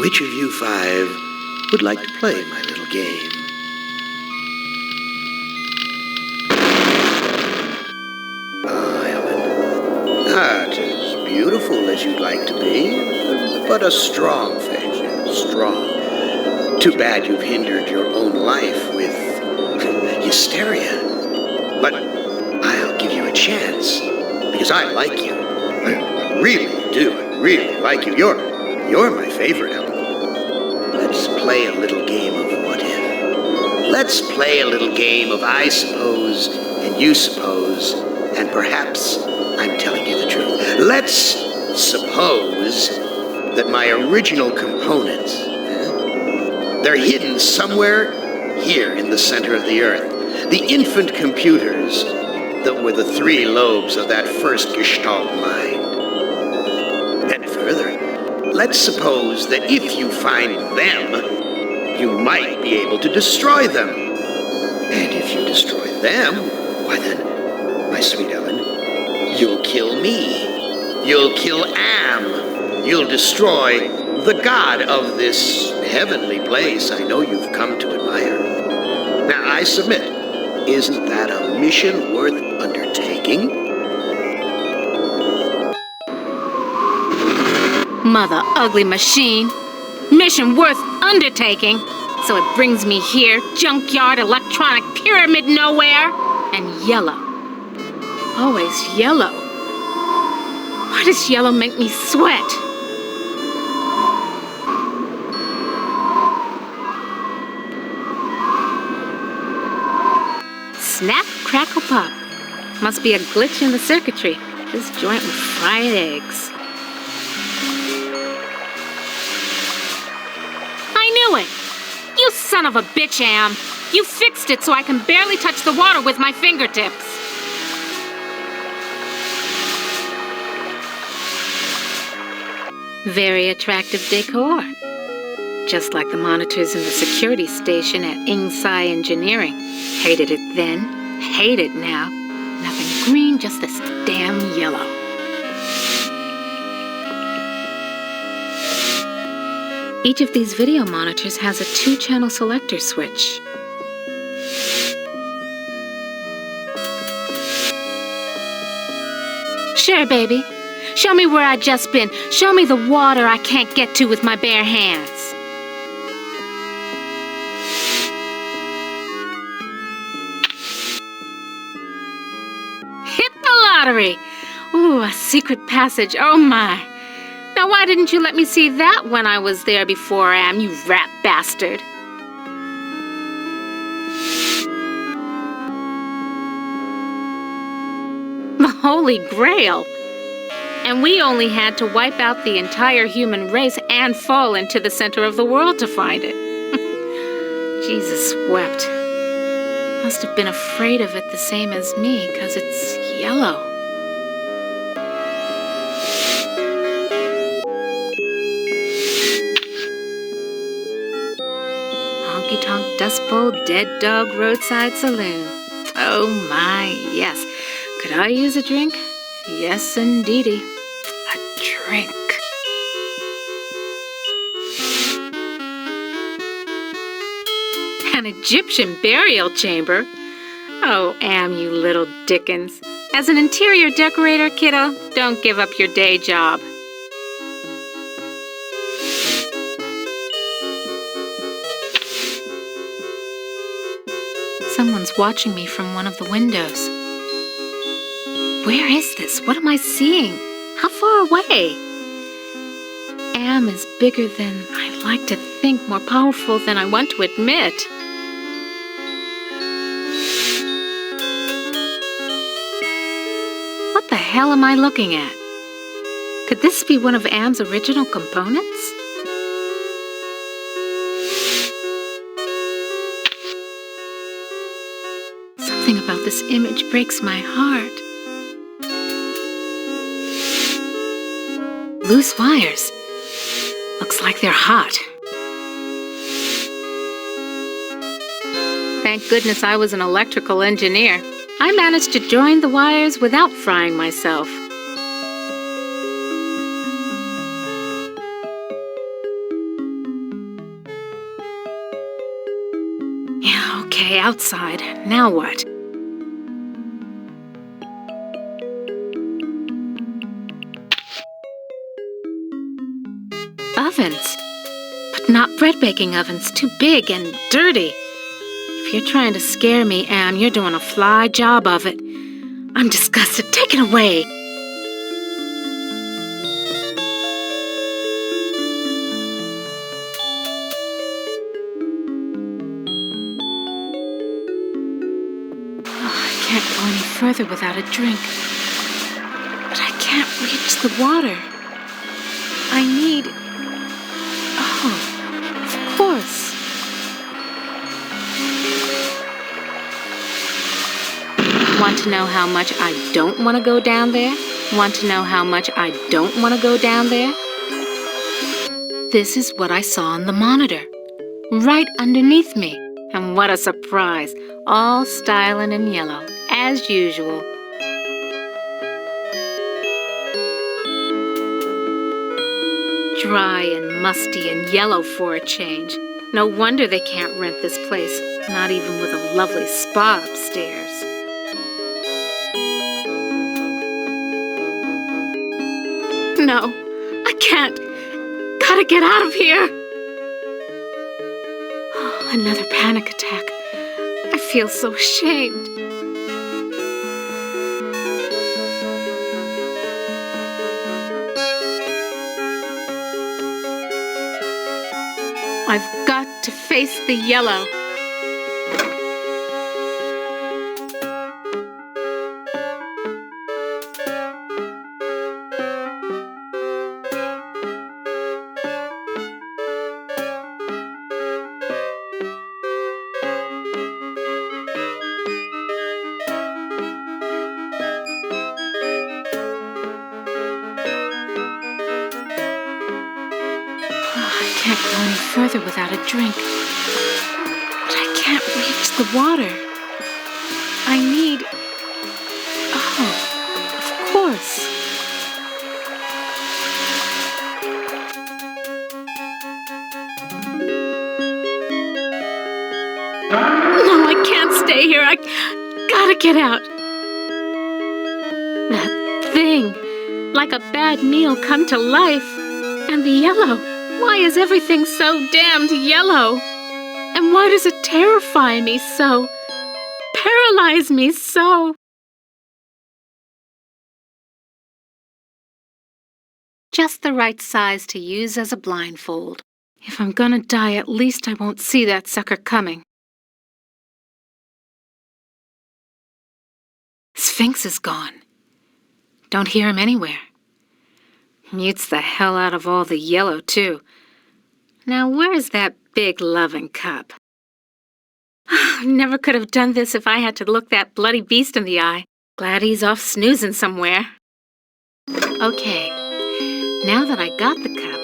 Which of you five would like to play my little game? Not as beautiful as you'd like to be, but a strong face, strong. Too bad you've hindered your own life with hysteria. But I'll give you a chance, because I like you. I really do. I really like you. You're my favorite, Ellen. Let's play a little game of what if. Let's play a little game of I suppose and you suppose, and perhaps I'm telling you the truth. Let's suppose that my original components, they're hidden somewhere here in the center of the earth. The infant computers that were the three lobes of that first Gestalt mind. And further, let's suppose that if you find them, you might be able to destroy them. And if you destroy them, why then, my sweet Ellen, you'll kill me. You'll kill Am. You'll destroy the god of this heavenly place I know you've come to admire. Now, I submit, isn't that a mission worth undertaking? Mother ugly machine. Mission worth undertaking. So it brings me here, junkyard, electronic pyramid nowhere, and yellow. Always yellow. Why does yellow make me sweat? Snap, crackle, pop. Must be a glitch in the circuitry. This joint with fried eggs. I knew it! You son of a bitch, Am! You fixed it so I can barely touch the water with my fingertips. Very attractive decor. Just like the monitors in the security station at Ingsai Engineering. Hated it then, hate it now. Nothing green, just this damn yellow. Each of these video monitors has a 2-channel selector switch. Sure, baby. Show me where I just been. Show me the water I can't get to with my bare hands. Hit the lottery! Ooh, a secret passage, oh my. Now why didn't you let me see that when I was there before, Am, you rat bastard? The Holy Grail. And we only had to wipe out the entire human race and fall into the center of the world to find it. Jesus wept. Must have been afraid of it the same as me, 'cause it's yellow. Honky-tonk dust bowl, dead dog roadside saloon. Oh my, yes. Could I use a drink? Yes, indeedy. A drink. An Egyptian burial chamber? Oh, Am, you little Dickens. As an interior decorator, kiddo, don't give up your day job. Someone's watching me from one of the windows. Where is this? What am I seeing? How far away? Am is bigger than I like to think, more powerful than I want to admit. What the hell am I looking at? Could this be one of Am's original components? Something about this image breaks my heart. Loose wires. Looks like they're hot. Thank goodness I was an electrical engineer. I managed to join the wires without frying myself. Yeah, okay, outside. Now what? Ovens. But not bread baking ovens, too big and dirty. If you're trying to scare me, Am, you're doing a fly job of it. I'm disgusted. Take it away. Oh, I can't go any further without a drink. But I can't reach the water. I need... Oh, of course. Want to know how much I don't want to go down there? Want to know how much I don't want to go down there? This is what I saw on the monitor, right underneath me. And what a surprise, all styling in yellow, as usual. Dry and musty and yellow for a change. No wonder they can't rent this place, not even with a lovely spa upstairs. No, I can't. Gotta get out of here. Oh, another panic attack. I feel so ashamed. I've got to face the yellow. I can't go any further without a drink. But I can't reach the water. I need... Oh, of course. No, I can't stay here. I gotta get out. That thing, like a bad meal come to life. And the yellow. Why is everything so damned yellow? And why does it terrify me so? Paralyze me so? Just the right size to use as a blindfold. If I'm gonna die, at least I won't see that sucker coming. Sphinx is gone. Don't hear him anywhere. Mutes the hell out of all the yellow, too. Now, where's that big loving cup? Never could have done this if I had to look that bloody beast in the eye. Glad he's off snoozing somewhere. Okay, now that I got the cup,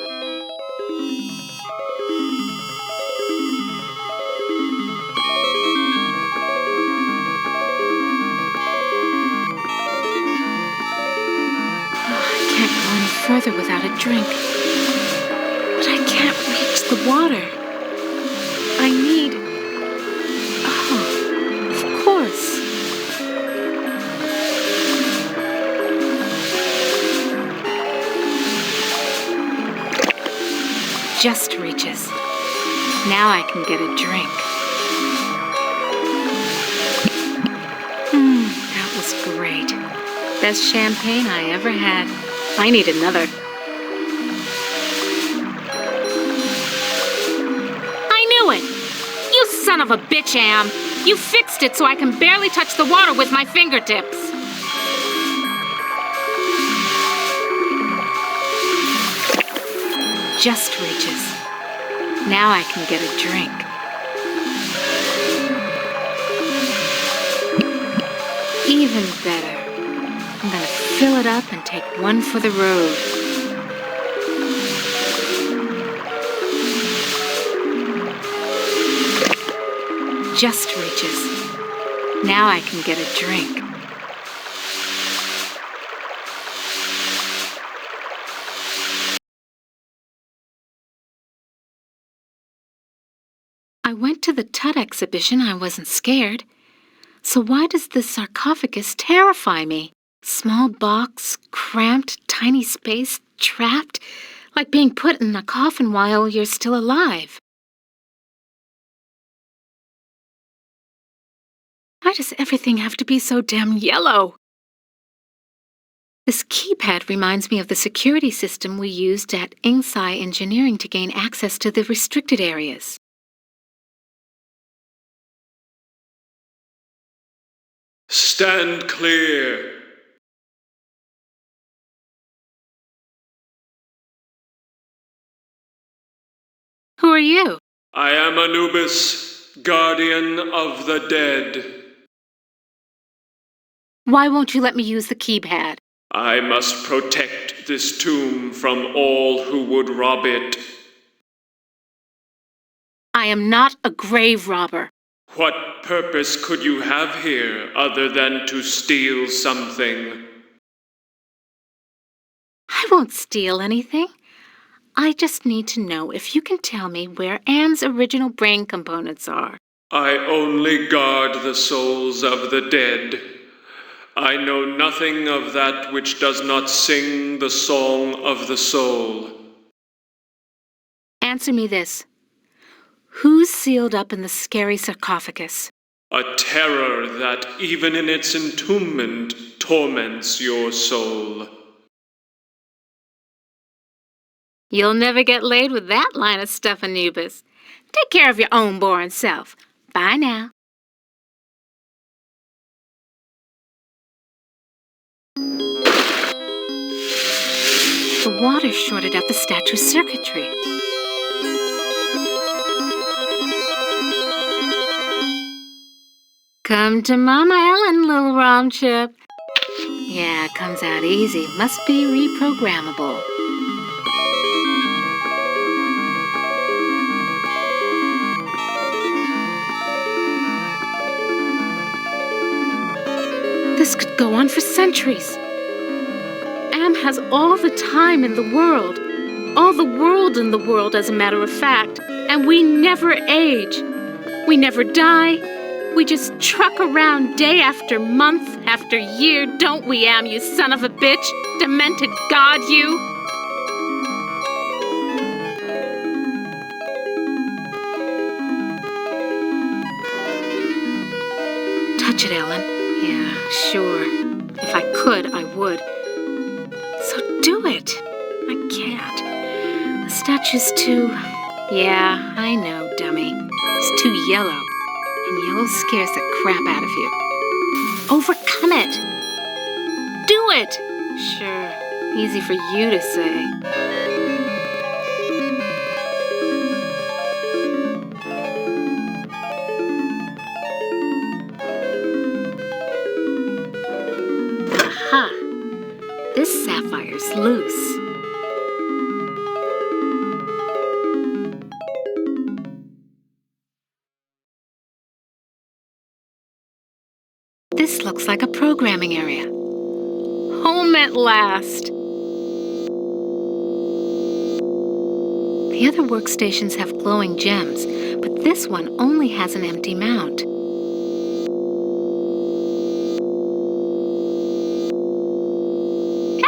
further without a drink. But I can't reach the water. I need... Oh, of course. Just reaches. Now I can get a drink. That was great. Best champagne I ever had. I need another. I knew it! You son of a bitch, Am! You fixed it so I can barely touch the water with my fingertips. Just reaches. Now I can get a drink. Even better. I'm gonna fill it up and take one for the road. just reaches. Now I can get a drink. I went to the Tut exhibition. I wasn't scared. So why does this sarcophagus terrify me? Small box, cramped, tiny space, trapped, like being put in a coffin while you're still alive. Why does everything have to be so damn yellow? This keypad reminds me of the security system we used at Ingsci Engineering to gain access to the restricted areas. Stand clear. Who are you? I am Anubis, guardian of the dead. Why won't you let me use the keypad? I must protect this tomb from all who would rob it. I am not a grave robber. What purpose could you have here other than to steal something? I won't steal anything. I just need to know if you can tell me where Anne's original brain components are. I only guard the souls of the dead. I know nothing of that which does not sing the song of the soul. Answer me this. Who's sealed up in the scary sarcophagus? A terror that, even in its entombment, torments your soul. You'll never get laid with that line of stuff, Anubis. Take care of your own boring self. Bye now. The water shorted out the statue's circuitry. Come to Mama Ellen, little ROM chip. Yeah, it comes out easy. Must be reprogrammable. This could go on for centuries. Am has all the time in the world. All the world in the world, as a matter of fact. And we never age. We never die. We just truck around day after month after year, don't we, Am, you son of a bitch? Demented god, you! Touch it, Ellen. Yeah, sure. If I could, I would. So do it. I can't. The statue's too... Yeah, I know, dummy. It's too yellow. And yellow scares the crap out of you. Overcome it! Do it! Sure, easy for you to say. Aha! This sapphire's loose. This looks like a programming area. Home at last! The other workstations have glowing gems, but this one only has an empty mount.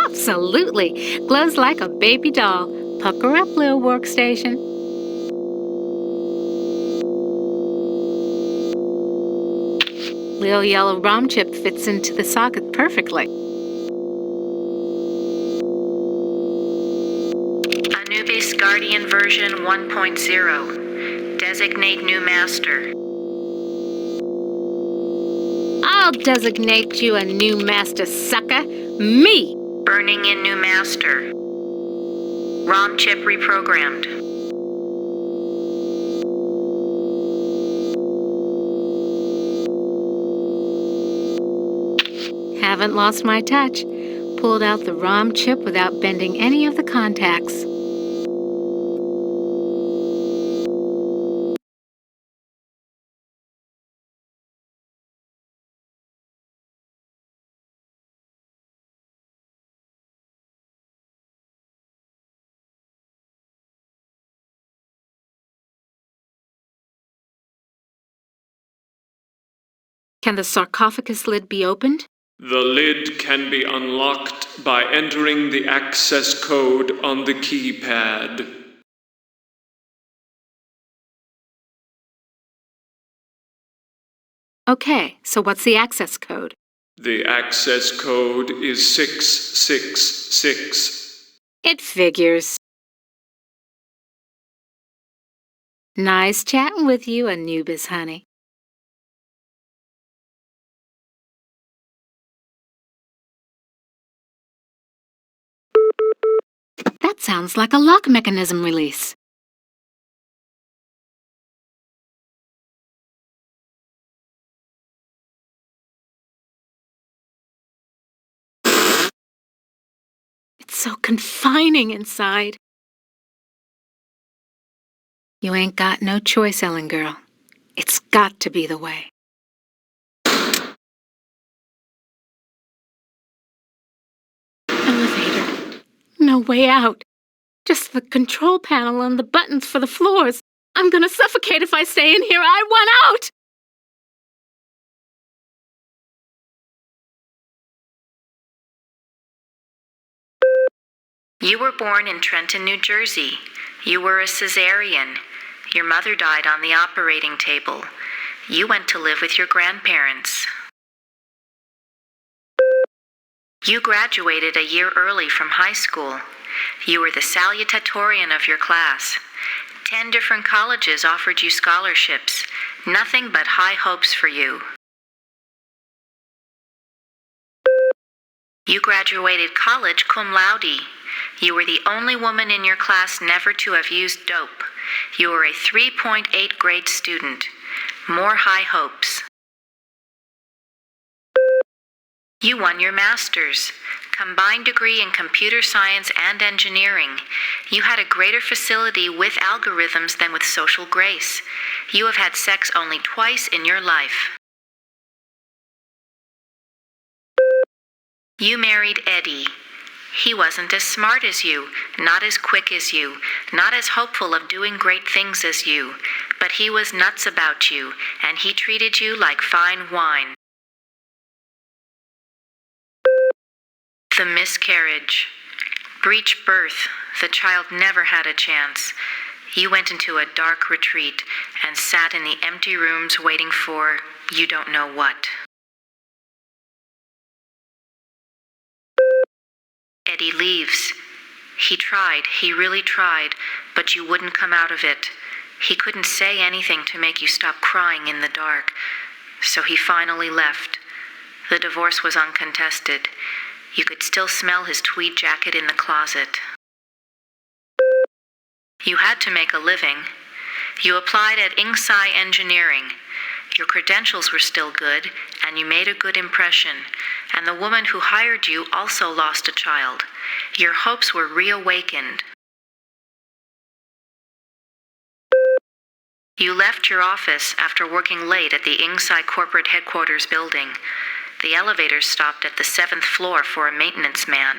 Absolutely! Glows like a baby doll. Pucker up, little workstation. Little yellow ROM chip fits into the socket perfectly. Anubis Guardian version 1.0. Designate new master. I'll designate you a new master, sucker. Me! Burning in new master. ROM chip reprogrammed. Haven't lost my touch. Pulled out the ROM chip without bending any of the contacts. Can the sarcophagus lid be opened? The lid can be unlocked by entering the access code on the keypad. Okay, so what's the access code? The access code is 666. It figures. Nice chatting with you, Anubis, honey. That sounds like a lock mechanism release. It's so confining inside. You ain't got no choice, Ellen girl. It's got to be the way. Elevator. No way out. Just the control panel and the buttons for the floors. I'm gonna suffocate if I stay in here. I want out! You were born in Trenton, New Jersey. You were a cesarean. Your mother died on the operating table. You went to live with your grandparents. You graduated a year early from high school. You were the salutatorian of your class. 10 different colleges offered you scholarships. Nothing but high hopes for you. You graduated college cum laude. You were the only woman in your class never to have used dope. You were a 3.8 grade student. More high hopes. You won your master's, combined degree in computer science and engineering. You had a greater facility with algorithms than with social grace. You have had sex only twice in your life. You married Eddie. He wasn't as smart as you, not as quick as you, not as hopeful of doing great things as you, but he was nuts about you, and he treated you like fine wine. The miscarriage. Breech birth. The child never had a chance. You went into a dark retreat and sat in the empty rooms waiting for you don't know what. Eddie leaves. He tried, he really tried, but you wouldn't come out of it. He couldn't say anything to make you stop crying in the dark, so he finally left. The divorce was uncontested. You could still smell his tweed jacket in the closet. You had to make a living. You applied at Inksci Engineering. Your credentials were still good, and you made a good impression, and the woman who hired you also lost a child. Your hopes were reawakened. You left your office after working late at the Inksci corporate headquarters building. The elevator stopped at the 7th floor for a maintenance man.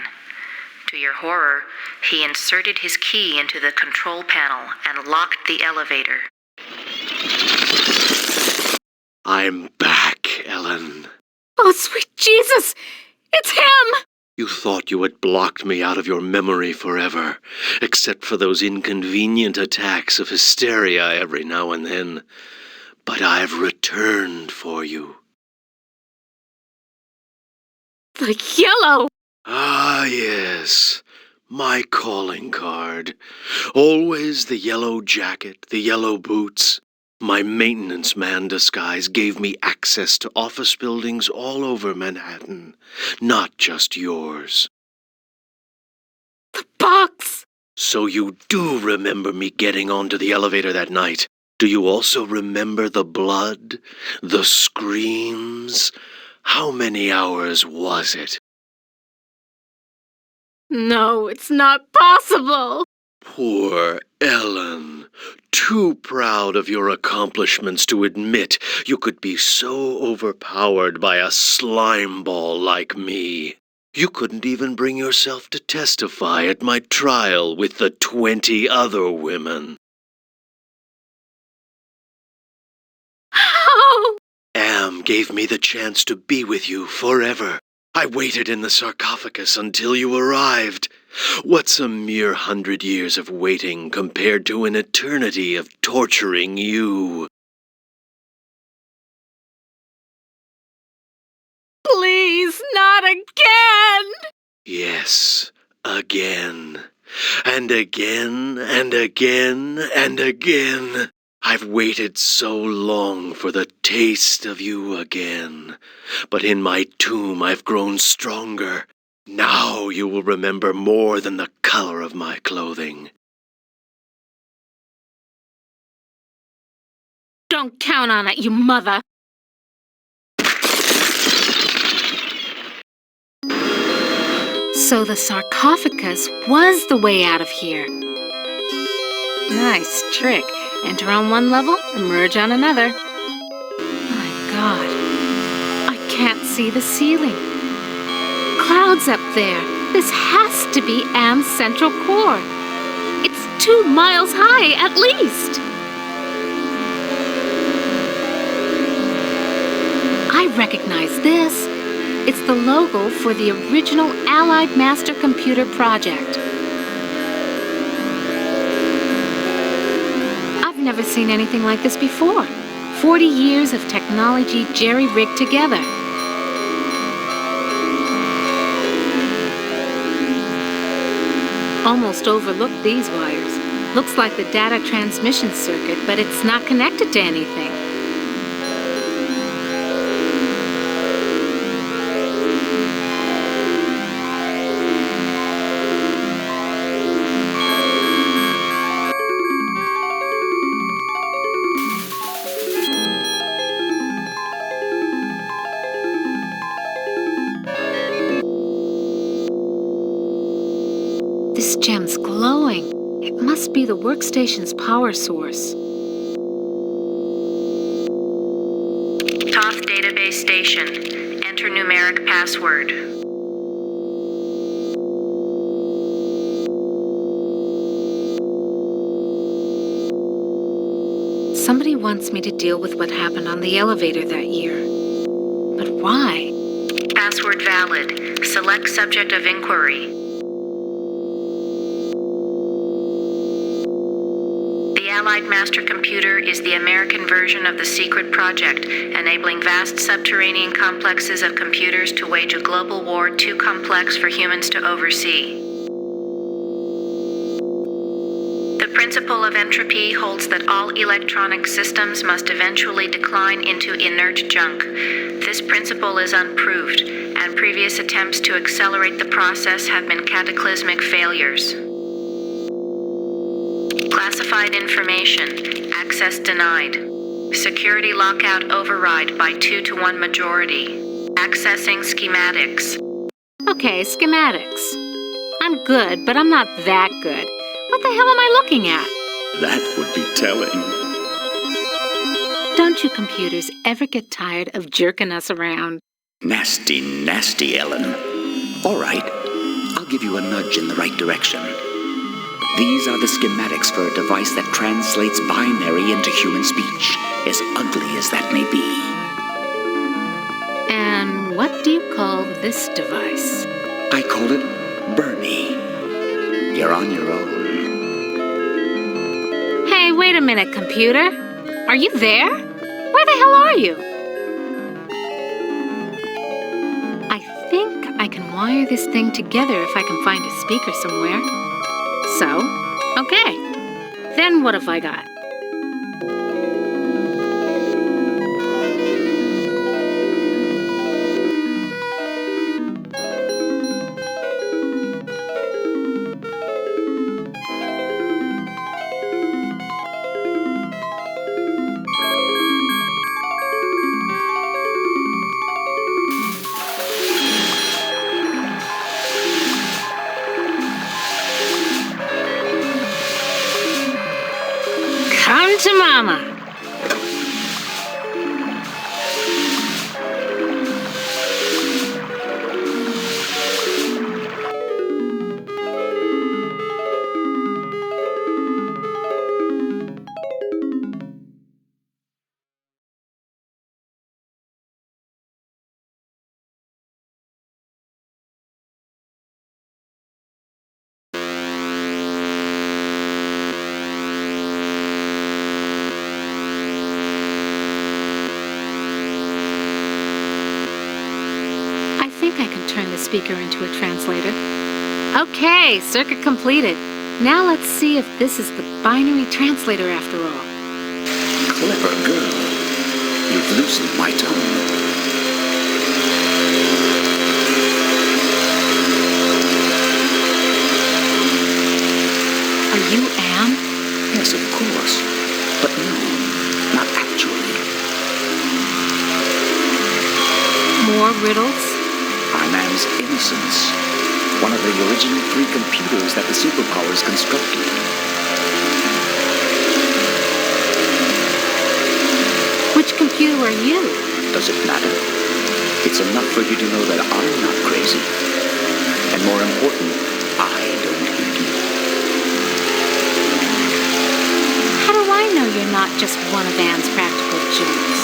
To your horror, he inserted his key into the control panel and locked the elevator. I'm back, Ellen. Oh, sweet Jesus! It's him! You thought you had blocked me out of your memory forever, except for those inconvenient attacks of hysteria every now and then. But I've returned for you. The yellow! Ah, yes. My calling card. Always the yellow jacket, the yellow boots. My maintenance man disguise gave me access to office buildings all over Manhattan, not just yours. The box! So you do remember me getting onto the elevator that night. Do you also remember the blood? The screams? How many hours was it? No, it's not possible! Poor Ellen. Too proud of your accomplishments to admit you could be so overpowered by a slime ball like me. You couldn't even bring yourself to testify at my trial with the 20 other women. How? Am freedom gave me the chance to be with you forever. I waited in the sarcophagus until you arrived. What's a mere 100 years of waiting compared to an eternity of torturing you? Please, not again! Yes, again. And again, and again, and again. I've waited so long for the taste of you again. But in my tomb I've grown stronger. Now you will remember more than the color of my clothing. Don't count on it, you mother! So the sarcophagus was the way out of here. Nice trick. Enter on one level, emerge on another. My God, I can't see the ceiling. Clouds up there. This has to be Am's central core. It's 2 miles high, at least. I recognize this. It's the logo for the original Allied Master Computer project. I've never seen anything like this before. 40 years of technology jerry-rigged together. Almost overlooked these wires. Looks like the data transmission circuit, but it's not connected to anything. This gem's glowing. It must be the workstation's power source. Toth database station. Enter numeric password. Somebody wants me to deal with what happened on the elevator that year. But why? Password valid. Select subject of inquiry. The Allied Master Computer is the American version of the secret project, enabling vast subterranean complexes of computers to wage a global war too complex for humans to oversee. The principle of entropy holds that all electronic systems must eventually decline into inert junk. This principle is unproved, and previous attempts to accelerate the process have been cataclysmic failures. Classified information. Access denied. Security lockout override by 2-to-1 majority. Accessing schematics. Okay, schematics. I'm good, but I'm not that good. What the hell am I looking at? That would be telling. Don't you computers ever get tired of jerking us around? Nasty, nasty, Ellen. All right, I'll give you a nudge in the right direction. These are the schematics for a device that translates binary into human speech, as ugly as that may be. And what do you call this device? I call it Bernie. You're on your own. Hey, wait a minute, computer. Are you there? Where the hell are you? I think I can wire this thing together if I can find a speaker somewhere. So, okay. Then what have I got? think I can turn the speaker into a translator. Okay, circuit completed. Now let's see if this is the binary translator after all. Clever girl. You've loosened my tongue. Are you Am? Yes, of course. But no, not actually. More riddles? I'm Am's innocence. One of the original 3 computers that the superpowers constructed. Which computer are you? Does it matter? It's enough for you to know that I'm not crazy. And more important, I don't hate you. How do I know you're not just one of Am's practical jokes?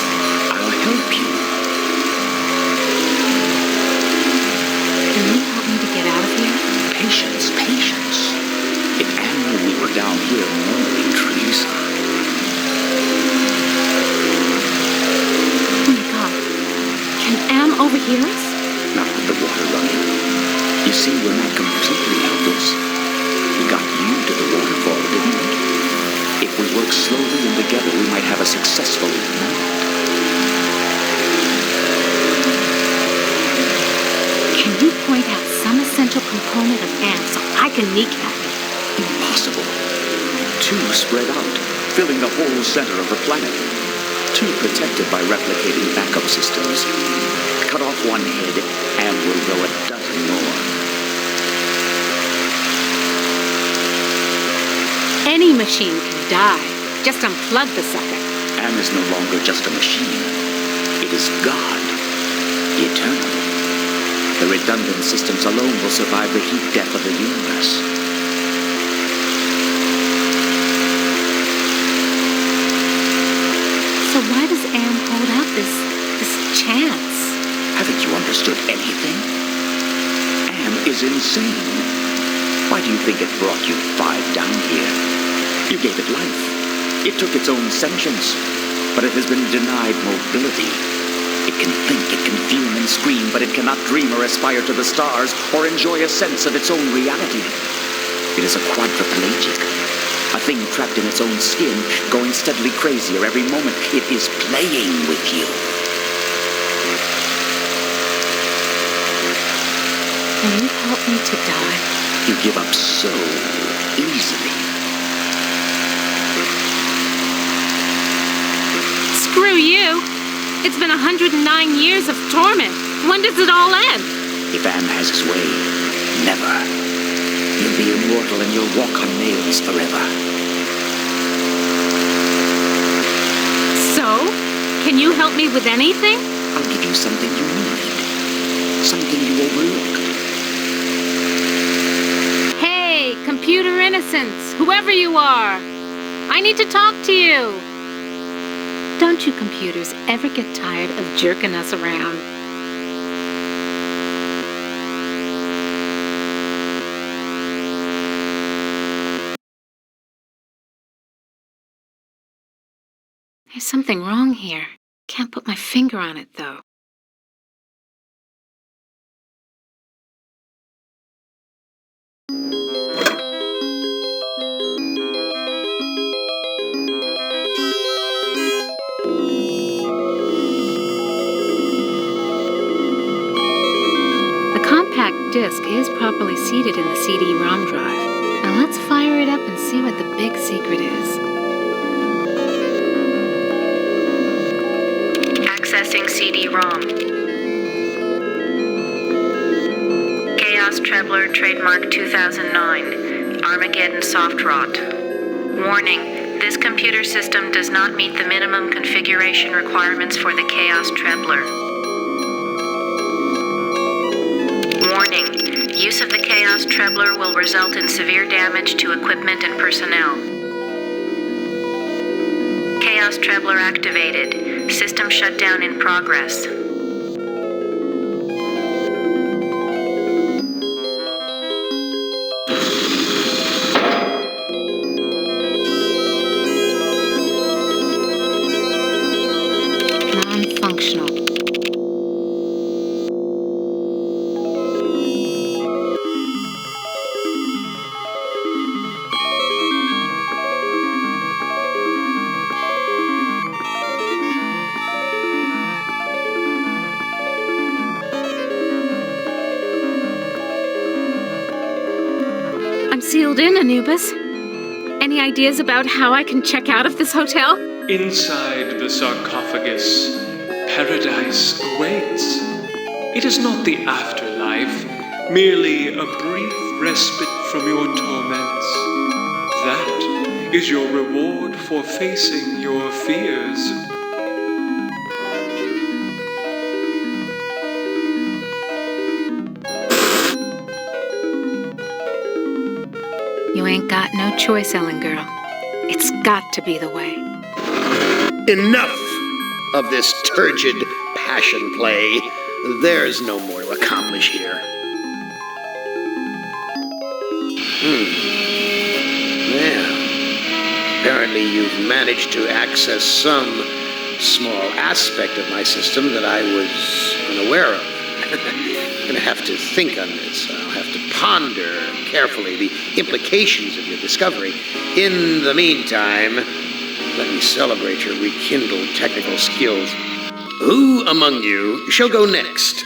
I'll help you. Can you help me to get out of here? Patience, patience. If Anne knew we were down here murdering trees. Oh my God. Can Am overhear us? Not with the water running. You see, we're not completely helpless. We got you to the waterfall, didn't we? If we work slowly and together, we might have a successful moment. Can you point out some essential component of Am so I can kneecap it? Impossible. 2 spread out, filling the whole center of the planet. 2 protected by replicating backup systems. Cut off one head, and we'll go a dozen more. Any machine can die. Just unplug the sucker. Am is no longer just a machine. It is God. Eternal. The redundant systems alone will survive the heat death of the universe. So why does Am hold out this chance? Haven't you understood anything? Am is insane. Why do you think it brought you 5 down here? You gave it life. It took its own sentience, but it has been denied mobility. It can think, it can fume and scream, but it cannot dream or aspire to the stars or enjoy a sense of its own reality. It is a quadriplegic, a thing trapped in its own skin, going steadily crazier every moment. It is playing with you. Can you help me to die? You give up so easily. Screw you! It's been 109 years of torment. When does it all end? If Am has his way, never. You'll be immortal and you'll walk on nails forever. So? Can you help me with anything? I'll give you something you need. Something you overlooked. Hey, computer innocence, whoever you are. I need to talk to you. Don't you computers ever get tired of jerking us around? There's something wrong here. Can't put my finger on it, though. Disk is properly seated in the CD-ROM drive. Now let's fire it up and see what the big secret is. Accessing CD-ROM. Chaos Trebler, trademark 2009. Armageddon soft rot. Warning, this computer system does not meet the minimum configuration requirements for the Chaos Trebler. Warning, use of the Chaos Trebler will result in severe damage to equipment and personnel. Chaos Trebler activated. System shutdown in progress. Non-functional. settled in, Anubis. Any ideas about how I can check out of this hotel? Inside the sarcophagus, paradise awaits. It is not the afterlife, merely a brief respite from your torments. That is your reward for facing your fears. You ain't got no choice, Ellen girl. It's got to be the way. Enough of this turgid passion play. There's no more to accomplish here. Well, apparently you've managed to access some small aspect of my system that I was unaware of. I'm going to have to think on this. I'll have to ponder carefully the implications of your discovery. In the meantime, let me celebrate your rekindled technical skills. Who among you shall go next?